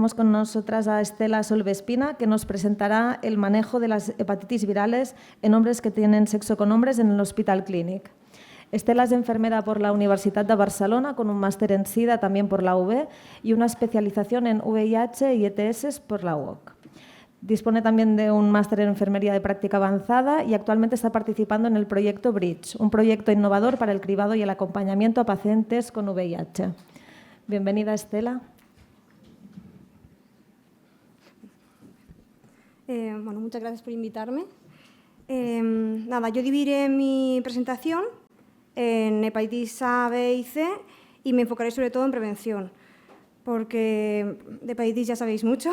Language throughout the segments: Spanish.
tenemos con nosotras a Estela Solvespina, que nos presentará el manejo de las hepatitis virales en hombres que tienen sexo con hombres en el Hospital Clínic. Estela es enfermera por la Universidad de Barcelona, con un máster en SIDA también por la UB y una especialización en VIH y ETS por la UOC. Dispone también de un máster en enfermería de práctica avanzada y actualmente está participando en el proyecto Bridge, un proyecto innovador para el cribado y el acompañamiento a pacientes con VIH. Bienvenida, Estela. Bueno, muchas gracias por invitarme. Nada, yo dividiré mi presentación en hepatitis A, B y C y me enfocaré sobre todo en prevención, porque de hepatitis ya sabéis mucho,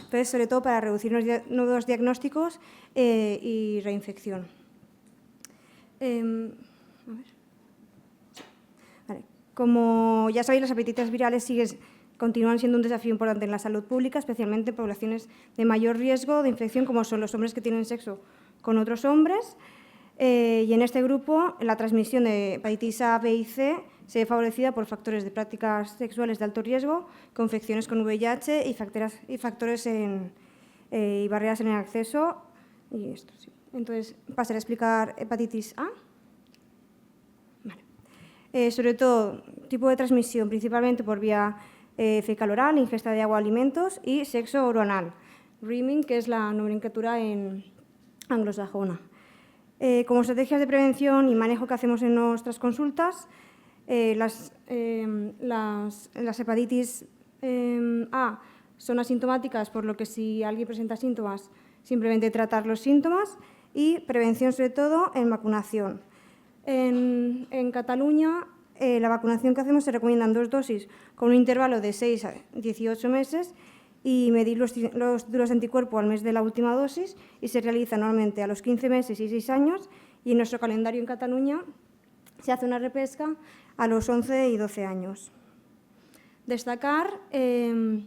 entonces sobre todo para reducir nuevos diagnósticos y reinfección. Vale. Como ya sabéis, las hepatitis virales continúan siendo un desafío importante en la salud pública, especialmente en poblaciones de mayor riesgo de infección, como son los hombres que tienen sexo con otros hombres. Y en este grupo, la transmisión de hepatitis A, B y C se ve favorecida por factores de prácticas sexuales de alto riesgo, confecciones con VIH y factores y barreras en el acceso. Y esto, sí. Entonces, pasaré a explicar hepatitis A. Vale. Sobre todo, tipo de transmisión, principalmente por vía fecal oral, ingesta de agua o alimentos, y sexo oroanal, rimming, que es la nomenclatura en anglosajona. Como estrategias de prevención y manejo que hacemos en nuestras consultas, las hepatitis A son asintomáticas, por lo que si alguien presenta síntomas, simplemente tratar los síntomas, y prevención sobre todo en vacunación. En Cataluña, la vacunación que hacemos se recomiendan 2 dosis con un intervalo de 6 a 18 meses y medir los títulos de anticuerpo al mes de la última dosis, y se realiza normalmente a los 15 meses y 6 años, y en nuestro calendario en Cataluña se hace una repesca a los 11 y 12 años. Destacar que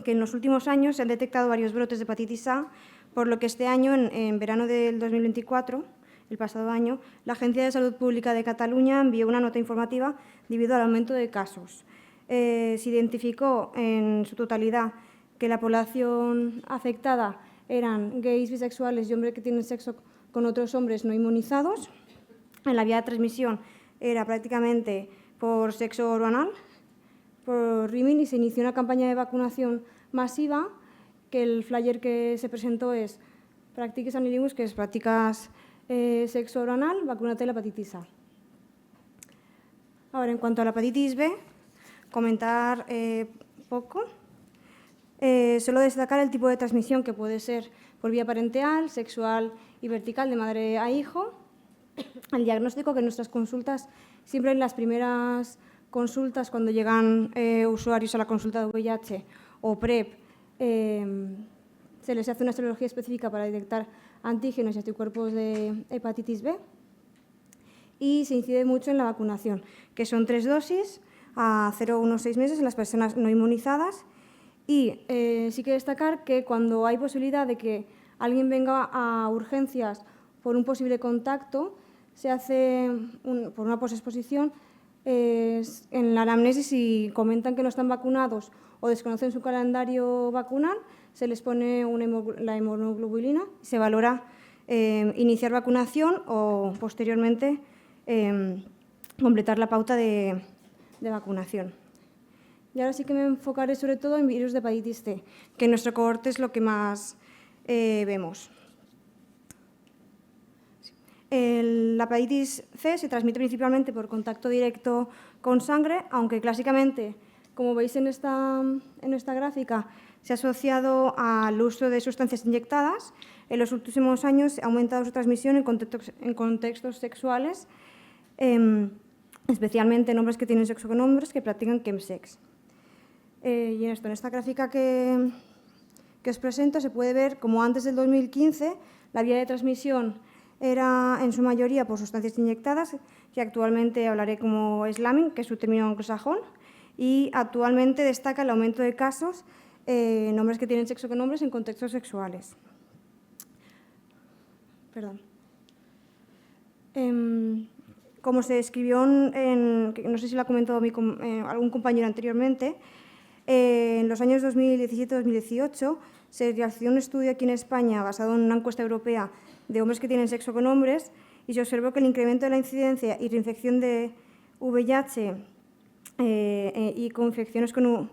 en los últimos años se han detectado varios brotes de hepatitis A, por lo que este año, en verano del 2024, el pasado año, la Agencia de Salud Pública de Cataluña envió una nota informativa debido al aumento de casos. Se identificó en su totalidad que la población afectada eran gays, bisexuales y hombres que tienen sexo con otros hombres no inmunizados. En la vía de transmisión era prácticamente por sexo oral, por rimming, y se inició una campaña de vacunación masiva, que el flyer que se presentó es Practiques Anilingus, que es practicas sexo oral, vacúnate la hepatitis A. Ahora, en cuanto a la hepatitis B, comentar poco. Solo destacar el tipo de transmisión, que puede ser por vía parenteral, sexual y vertical de madre a hijo. El diagnóstico, que en nuestras consultas, siempre en las primeras consultas, cuando llegan usuarios a la consulta de VIH o PrEP, se les hace una serología específica para detectar antígenos y anticuerpos de hepatitis B. Y se incide mucho en la vacunación, que son 3 dosis a 0,1-6 meses en las personas no inmunizadas. Y sí que destacar que cuando hay posibilidad de que alguien venga a urgencias por un posible contacto, se hace por una posexposición en la anamnesis, y comentan que no están vacunados o desconocen su calendario vacunal, se les pone la hemoglobulina y se valora iniciar vacunación o posteriormente completar la pauta de vacunación. Y ahora sí que me enfocaré sobre todo en virus de hepatitis C, que en nuestro cohorte es lo que más vemos. La hepatitis C se transmite principalmente por contacto directo con sangre, aunque clásicamente, como veis en esta gráfica, se ha asociado al uso de sustancias inyectadas. En los últimos años ha aumentado su transmisión en contextos sexuales, especialmente en hombres que tienen sexo con hombres que practican chemsex. Y en esta gráfica que os presento se puede ver como antes del 2015 la vía de transmisión era en su mayoría por sustancias inyectadas, que actualmente hablaré como slamming, que es su término anglosajón, y actualmente destaca el aumento de casos en hombres que tienen sexo con hombres en contextos sexuales. Perdón. Como se describió, no sé si lo ha comentado algún compañero anteriormente, En los años 2017-2018 se realizó un estudio aquí en España basado en una encuesta europea de hombres que tienen sexo con hombres y se observó que el incremento de la incidencia y reinfección de VIH y con infecciones con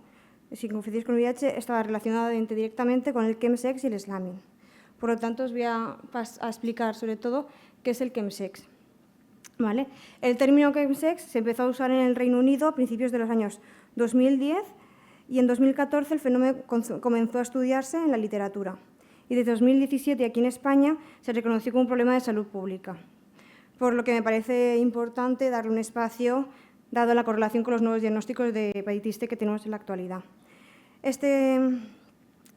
VIH estaba relacionado directamente con el chemsex y el slamming. Por lo tanto, os voy a explicar sobre todo qué es el chemsex. ¿Vale? El término chemsex se empezó a usar en el Reino Unido a principios de los años 2010 y en 2014 el fenómeno comenzó a estudiarse en la literatura. Y desde 2017 aquí en España se reconoció como un problema de salud pública. Por lo que me parece importante darle un espacio, dado la correlación con los nuevos diagnósticos de hepatitis C que tenemos en la actualidad. Este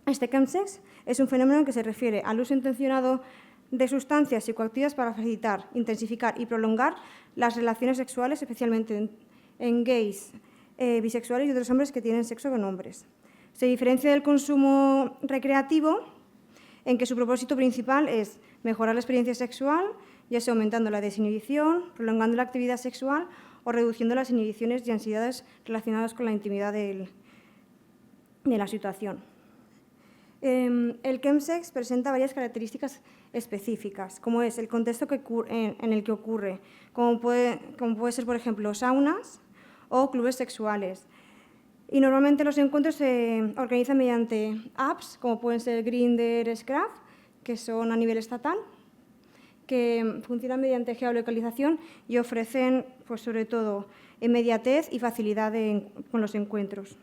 chemsex es un fenómeno que se refiere al uso intencionado de sustancias psicoactivas para facilitar, intensificar y prolongar las relaciones sexuales, especialmente en gays, bisexuales y otros hombres que tienen sexo con hombres. Se diferencia del consumo recreativo en que su propósito principal es mejorar la experiencia sexual, ya sea aumentando la desinhibición, prolongando la actividad sexual o reduciendo las inhibiciones y ansiedades relacionadas con la intimidad de la situación. El chemsex presenta varias características específicas, como es el contexto en el que ocurre, como puede ser, por ejemplo, saunas o clubes sexuales. Y normalmente los encuentros se organizan mediante apps, como pueden ser Grindr, Scruff, que son a nivel estatal, que funcionan mediante geolocalización y ofrecen, pues, sobre todo, inmediatez y facilidad con los encuentros.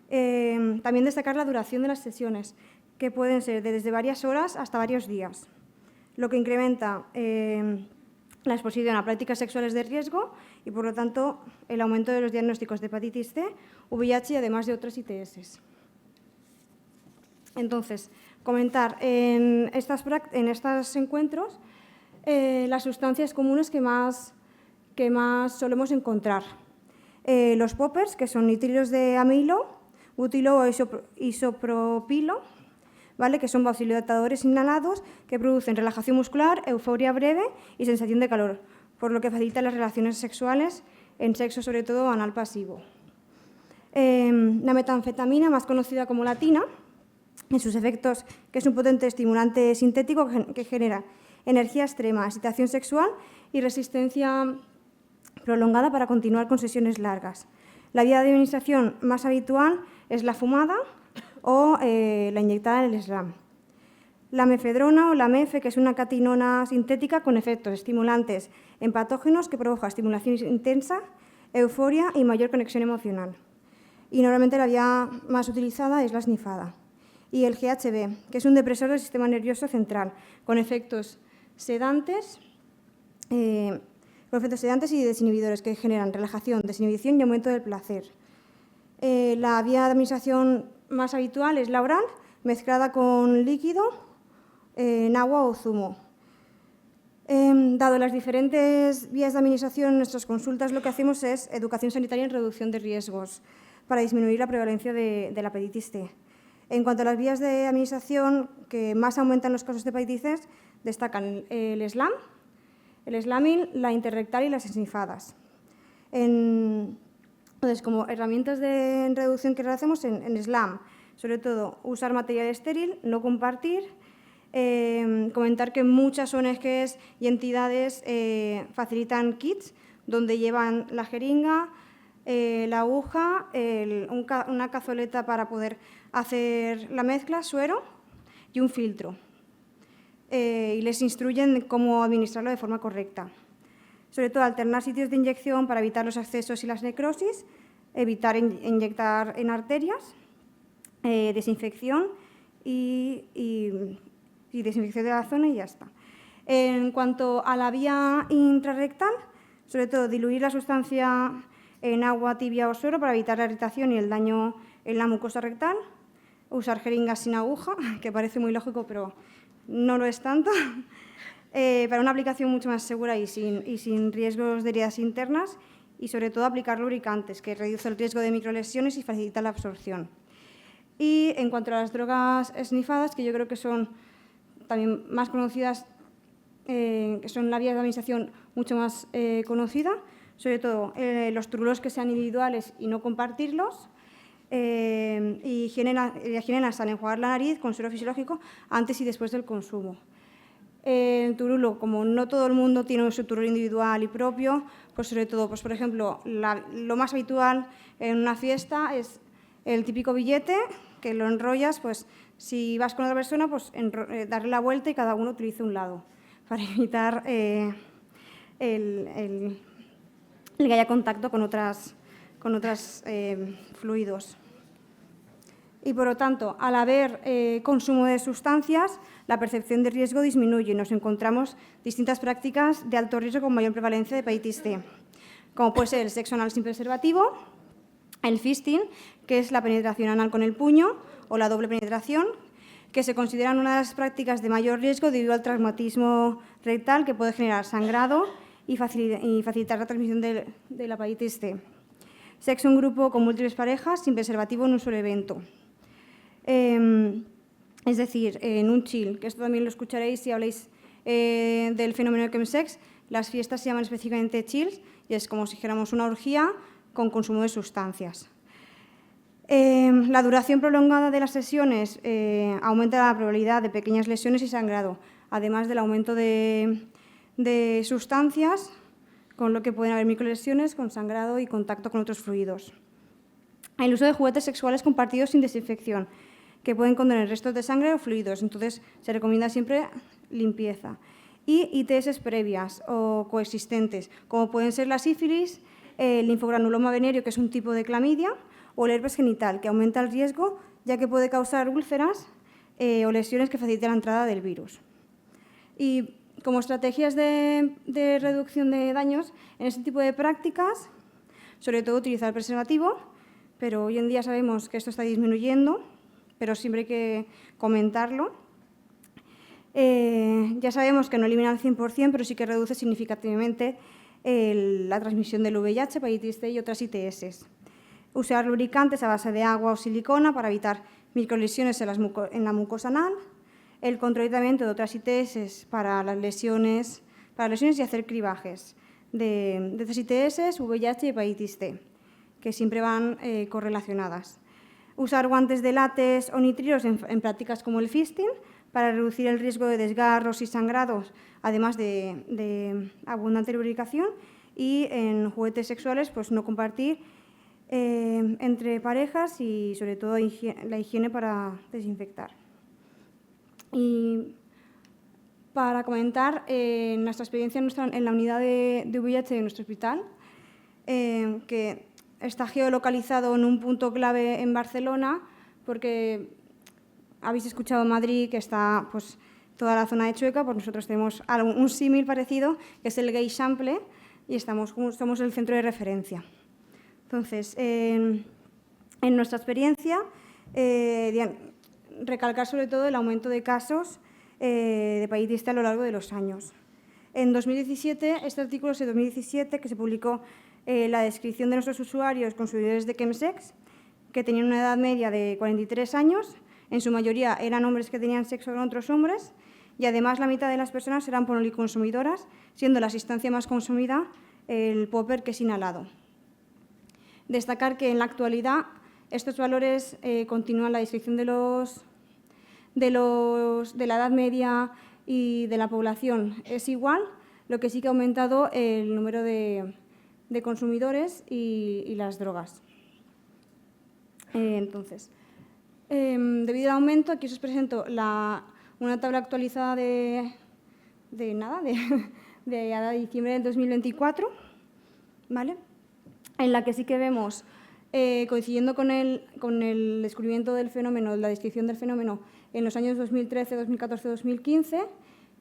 También destacar la duración de las sesiones, que pueden ser desde varias horas hasta varios días, lo que incrementa la exposición a prácticas sexuales de riesgo y, por lo tanto, el aumento de los diagnósticos de hepatitis C, VIH y además de otras ITS. Entonces, comentar en estos encuentros las sustancias comunes que más solemos encontrar. Los poppers, que son nitrilos de amilo, butilo o isopropilo, ¿vale? Que son vasodilatadores inhalados que producen relajación muscular, euforia breve y sensación de calor, por lo que facilita las relaciones sexuales en sexo, sobre todo anal pasivo. La metanfetamina, más conocida como latina, en sus efectos, que es un potente estimulante sintético que genera energía extrema, excitación sexual y resistencia prolongada para continuar con sesiones largas. La vía de administración más habitual es la fumada o la inyectada en el SLAM. La mefedrona o la mefe, que es una catinona sintética con efectos estimulantes en patógenos que provoca estimulación intensa, euforia y mayor conexión emocional. Y normalmente la vía más utilizada es la snifada. Y el GHB, que es un depresor del sistema nervioso central, con efectos sedantes y desinhibidores que generan relajación, desinhibición y aumento del placer. La vía de administración más habitual es la oral, mezclada con líquido, en agua o zumo. Dado las diferentes vías de administración en nuestras consultas, lo que hacemos es educación sanitaria en reducción de riesgos para disminuir la prevalencia de la hepatitis C. En cuanto a las vías de administración que más aumentan los casos de hepatitis C, destacan el SLAM, el slamming, la interrectal y las esnifadas. Entonces, como herramientas de reducción que hacemos en SLAM, sobre todo usar material estéril, no compartir, comentar que muchas ONGs y entidades facilitan kits donde llevan la jeringa, la aguja, una cazoleta para poder hacer la mezcla, suero y un filtro. Y les instruyen cómo administrarlo de forma correcta. Sobre todo, alternar sitios de inyección para evitar los accesos y las necrosis, evitar inyectar en arterias, desinfección y desinfección de la zona y ya está. En cuanto a la vía intrarrectal, sobre todo diluir la sustancia en agua tibia o suero para evitar la irritación y el daño en la mucosa rectal, usar jeringas sin aguja, que parece muy lógico, pero no lo es tanto, para una aplicación mucho más segura y sin riesgos de heridas internas, y sobre todo aplicar lubricantes, que reduce el riesgo de microlesiones y facilita la absorción. Y en cuanto a las drogas esnifadas, que yo creo que son también más conocidas, que son la vía de administración mucho más conocida, sobre todo los trulos que sean individuales y no compartirlos, y higiene nasal, enjuagar la nariz con suero fisiológico antes y después del consumo. El turulo, como no todo el mundo tiene su turulo individual y propio, pues sobre todo, pues por ejemplo, lo más habitual en una fiesta es el típico billete, que lo enrollas, pues si vas con otra persona, pues darle la vuelta y cada uno utilice un lado, para evitar el que haya contacto con otros fluidos. Y, por lo tanto, al haber consumo de sustancias, la percepción de riesgo disminuye y nos encontramos distintas prácticas de alto riesgo con mayor prevalencia de hepatitis C, como puede ser el sexo anal sin preservativo, el fisting, que es la penetración anal con el puño, o la doble penetración, que se consideran una de las prácticas de mayor riesgo debido al traumatismo rectal que puede generar sangrado y facilitar la transmisión de la hepatitis C. Sexo en grupo con múltiples parejas sin preservativo en un solo evento. Es decir, en un chill, que esto también lo escucharéis si habléis del fenómeno de chemsex, las fiestas se llaman específicamente chills y es como si dijéramos una orgía con consumo de sustancias. La duración prolongada de las sesiones aumenta la probabilidad de pequeñas lesiones y sangrado, además del aumento de sustancias, con lo que pueden haber microlesiones con sangrado y contacto con otros fluidos. El uso de juguetes sexuales compartidos sin desinfección, que pueden contener restos de sangre o fluidos, entonces se recomienda siempre limpieza. Y ITS previas o coexistentes, como pueden ser la sífilis, el linfogranuloma venéreo, que es un tipo de clamidia, o el herpes genital, que aumenta el riesgo ya que puede causar úlceras o lesiones que faciliten la entrada del virus. Y como estrategias de reducción de daños, en este tipo de prácticas, sobre todo utilizar preservativo, pero hoy en día sabemos que esto está disminuyendo, pero siempre hay que comentarlo. Ya sabemos que no elimina al 100%, pero sí que reduce significativamente la transmisión del VIH, hepatitis C y otras ITS. Usar lubricantes a base de agua o silicona para evitar microlesiones en la mucosa anal, el control y tratamiento de otras ITS para las lesiones y hacer cribajes de estas ITS, VIH y hepatitis C, que siempre van correlacionadas. Usar guantes de látex o nitrilos en prácticas como el fisting para reducir el riesgo de desgarros y sangrados, además de abundante lubricación. Y en juguetes sexuales, pues no compartir entre parejas y, sobre todo, la higiene para desinfectar. Y para comentar nuestra experiencia en la unidad de VIH de nuestro hospital, que está geolocalizado en un punto clave en Barcelona, porque habéis escuchado Madrid, que está pues, toda la zona de Chueca, pues nosotros tenemos un símil parecido, que es el Gay-Chample, y somos el centro de referencia. Entonces, en nuestra experiencia, recalcar sobre todo el aumento de casos de hepatitis C a lo largo de los años. En 2017, este artículo es de 2017, que se publicó la descripción de nuestros usuarios consumidores de chemsex, que tenían una edad media de 43 años, en su mayoría eran hombres que tenían sexo con otros hombres, y además la mitad de las personas eran policonsumidoras, siendo la sustancia más consumida el popper, que es inhalado. Destacar que en la actualidad estos valores continúan la descripción de la edad media y de la población es igual, lo que sí que ha aumentado el número de consumidores y las drogas. Entonces, debido al aumento, aquí os presento una tabla actualizada de diciembre del 2024, ¿vale? En la que sí que vemos, coincidiendo con el descubrimiento del fenómeno, la descripción del fenómeno en los años 2013, 2014, 2015,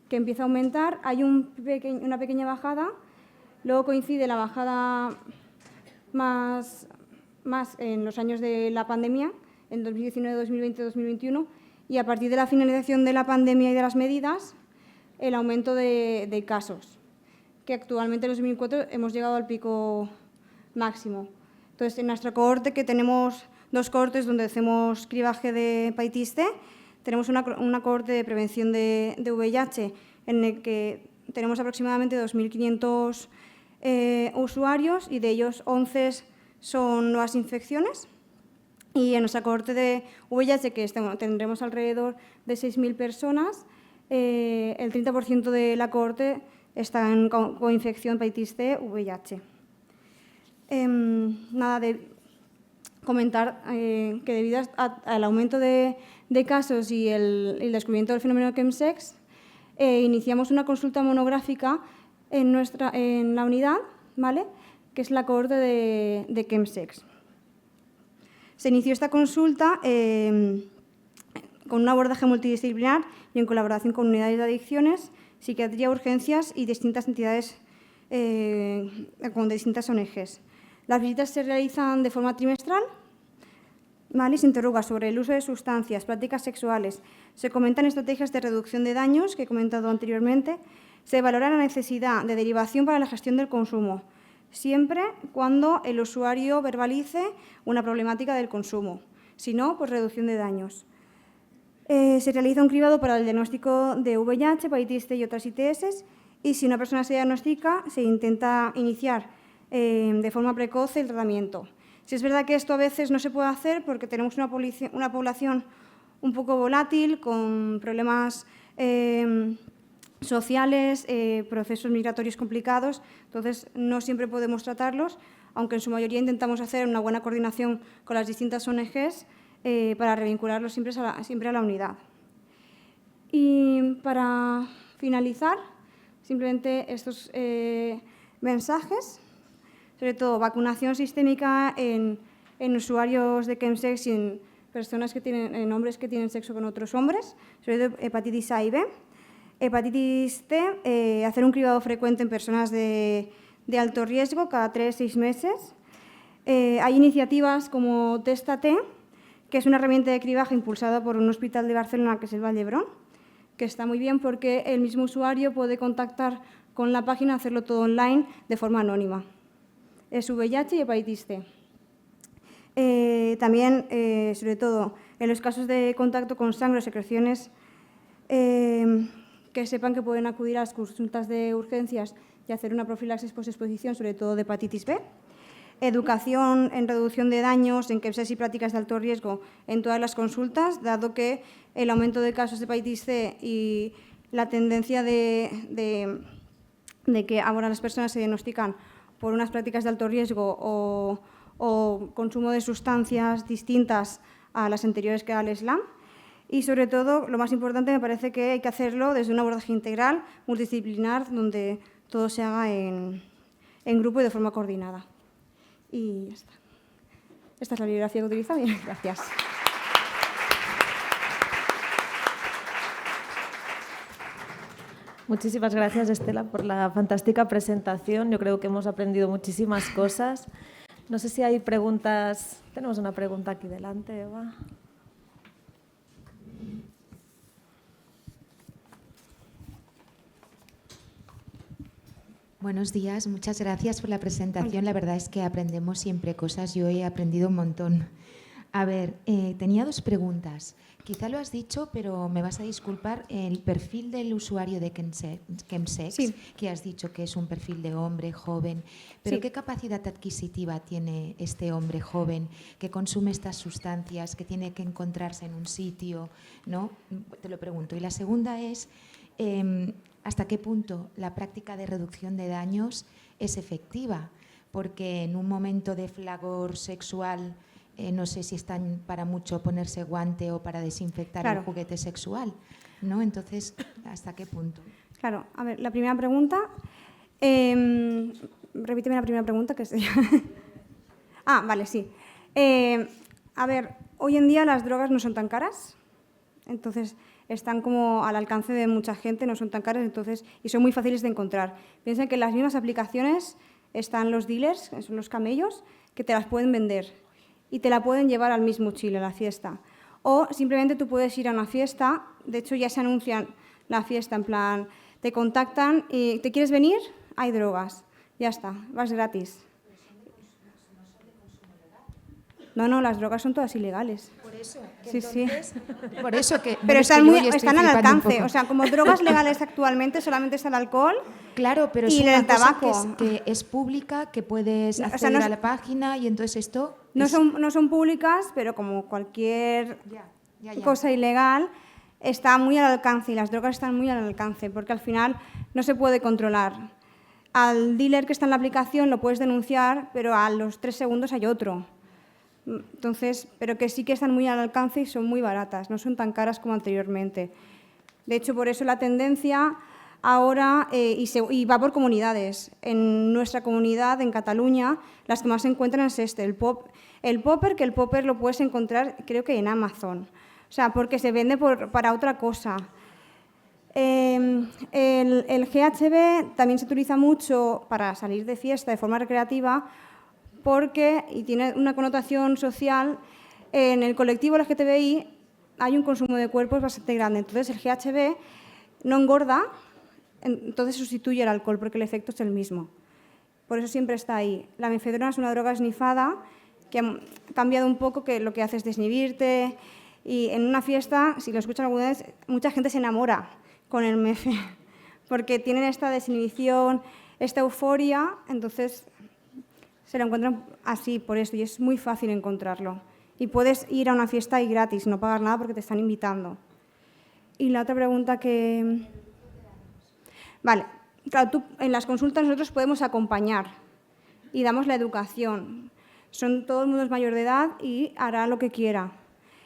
que empieza a aumentar, hay una pequeña bajada. Luego coincide la bajada más en los años de la pandemia, en 2019, 2020, 2021, y a partir de la finalización de la pandemia y de las medidas, el aumento de casos, que actualmente en 2004 hemos llegado al pico máximo. Entonces, en nuestra cohorte, que tenemos 2 cohortes donde hacemos cribaje de hepatitis C, tenemos una cohorte de prevención de VIH en el que tenemos aproximadamente 2.500 usuarios y de ellos 11 son nuevas infecciones Y en nuestra cohorte de VIH, que tendremos alrededor de 6.000 personas, el 30% de la cohorte está en coinfección hepatitis C, VIH. Nada de comentar que debido al aumento de casos y el descubrimiento del fenómeno de chemsex, iniciamos una consulta monográfica en la unidad, ¿vale?, que es la cohorte de chemsex. Se inició esta consulta con un abordaje multidisciplinar y en colaboración con unidades de adicciones, psiquiatría, urgencias y distintas entidades con distintas ONGs. Las visitas se realizan de forma trimestral, ¿vale? Se interroga sobre el uso de sustancias, prácticas sexuales, se comentan estrategias de reducción de daños, que he comentado anteriormente, se valora la necesidad de derivación para la gestión del consumo, siempre cuando el usuario verbalice una problemática del consumo, si no, pues reducción de daños. Se realiza un cribado para el diagnóstico de VIH, hepatitis C y otras ITS, y si una persona se diagnostica, se intenta iniciar de forma precoz el tratamiento. Si es verdad que esto a veces no se puede hacer porque tenemos una población un poco volátil, con problemas sociales, procesos migratorios complicados, entonces no siempre podemos tratarlos, aunque en su mayoría intentamos hacer una buena coordinación con las distintas ONGs para revincularlos siempre a la unidad. Y para finalizar, simplemente estos mensajes, sobre todo vacunación sistémica en usuarios de chemsex y en personas en hombres que tienen sexo con otros hombres, sobre todo hepatitis A y B. Hepatitis C, hacer un cribado frecuente en personas de alto riesgo cada 3-6 meses. Hay iniciativas como Testa-T, que es una herramienta de cribaje impulsada por un hospital de Barcelona, que es el Vall d'Hebron, que está muy bien porque el mismo usuario puede contactar con la página, hacerlo todo online de forma anónima. Es VIH y hepatitis C. También, sobre todo, en los casos de contacto con sangre o secreciones, que sepan que pueden acudir a las consultas de urgencias y hacer una profilaxis post-exposición, sobre todo de hepatitis B. Educación en reducción de daños en chemsex y prácticas de alto riesgo en todas las consultas, dado que el aumento de casos de hepatitis C y la tendencia de que ahora las personas se diagnostican por unas prácticas de alto riesgo o consumo de sustancias distintas a las anteriores que era el SLAM. Y, sobre todo, lo más importante, me parece que hay que hacerlo desde un abordaje integral, multidisciplinar, donde todo se haga en grupo y de forma coordinada. Y ya está. Esta es la bibliografía que he utilizado y gracias. Muchísimas gracias, Estela, por la fantástica presentación. Yo creo que hemos aprendido muchísimas cosas. No sé si hay preguntas. Tenemos una pregunta aquí delante, Eva. Buenos días, muchas gracias por la presentación. La verdad es que aprendemos siempre cosas. Yo he aprendido un montón. A ver, tenía dos preguntas. Quizá lo has dicho, pero me vas a disculpar. El perfil del usuario de chemsex, sí, que has dicho que es un perfil de hombre joven, pero sí. ¿qué capacidad adquisitiva tiene este hombre joven que consume estas sustancias, que tiene que encontrarse en un sitio, ¿no? Te lo pregunto. Y la segunda es, ¿hasta qué punto la práctica de reducción de daños es efectiva? Porque en un momento de flagor sexual, no sé si están para mucho ponerse guante o para desinfectar Claro. el juguete sexual, ¿no? Entonces, ¿hasta qué punto? Claro, a ver, la primera pregunta. Repíteme la primera pregunta, que sería. Vale, sí. A ver, hoy en día las drogas no son tan caras, entonces están como al alcance de mucha gente, no son tan caras, entonces, y son muy fáciles de encontrar. Piensa que en las mismas aplicaciones están los dealers, que son los camellos, que te las pueden vender y te la pueden llevar al mismo Chile, a la fiesta. O simplemente tú puedes ir a una fiesta, de hecho ya se anuncian la fiesta, en plan, te contactan y ¿te quieres venir? Hay drogas, ya está, vas gratis. No, las drogas son todas ilegales. Por eso. Sí, sí. Por eso que... Pero es que yo hoy estoy están al flipando un alcance. poco. O sea, como drogas legales actualmente solamente está el alcohol. Claro, pero y es una el cosa tabaco. que es pública, que puedes No, o sea, acceder no es- a la página y entonces esto... No es- son públicas, pero como cualquier Ya. cosa ilegal, está muy al alcance y las drogas están muy al alcance, porque al final no se puede controlar. Al dealer que está en la aplicación lo puedes denunciar, pero a los 3 segundos hay otro. Entonces, pero que sí que están muy al alcance y son muy baratas, no son tan caras como anteriormente. De hecho, por eso la tendencia ahora, y va por comunidades. En nuestra comunidad, en Cataluña, las que más se encuentran es el popper, que el popper lo puedes encontrar creo que en Amazon. O sea, porque se vende para otra cosa. El GHB también se utiliza mucho para salir de fiesta de forma recreativa y tiene una connotación social. En el colectivo LGTBI hay un consumo de cuerpos bastante grande. Entonces, el GHB no engorda, entonces sustituye el alcohol porque el efecto es el mismo. Por eso siempre está ahí. La mefedrona es una droga esnifada que ha cambiado un poco, que lo que hace es desinhibirte. Y en una fiesta, si lo escuchan alguna vez, mucha gente se enamora con el mefe porque tienen esta desinhibición, esta euforia, entonces se lo encuentran así por esto y es muy fácil encontrarlo. Y puedes ir a una fiesta y gratis, no pagar nada porque te están invitando. Y la otra pregunta que... Vale, claro, en las consultas nosotros podemos acompañar y damos la educación. Todo el mundo es mayor de edad y hará lo que quiera.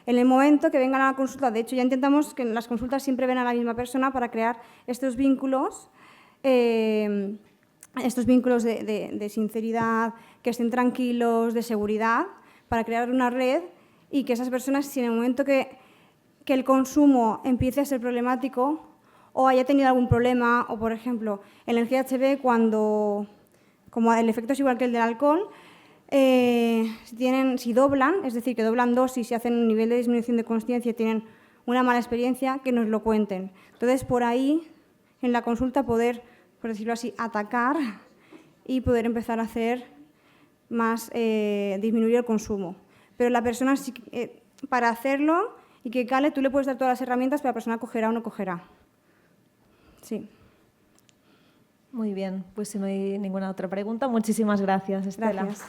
En el momento que vengan a la consulta, de hecho ya intentamos que en las consultas siempre ven a la misma persona para crear estos vínculos de sinceridad, que estén tranquilos, de seguridad, para crear una red y que esas personas, si en el momento que el consumo empiece a ser problemático o haya tenido algún problema, o por ejemplo, en el GHB, como el efecto es igual que el del alcohol, si doblan, es decir, que doblan dosis y hacen un nivel de disminución de consciencia y tienen una mala experiencia, que nos lo cuenten. Entonces, por ahí, en la consulta, poder, por decirlo así, atacar y poder empezar a hacer más, disminuir el consumo. Pero la persona, para hacerlo y que cale, tú le puedes dar todas las herramientas, pero la persona cogerá o no cogerá. Sí. Muy bien, pues si no hay ninguna otra pregunta, muchísimas gracias, Estela. Gracias.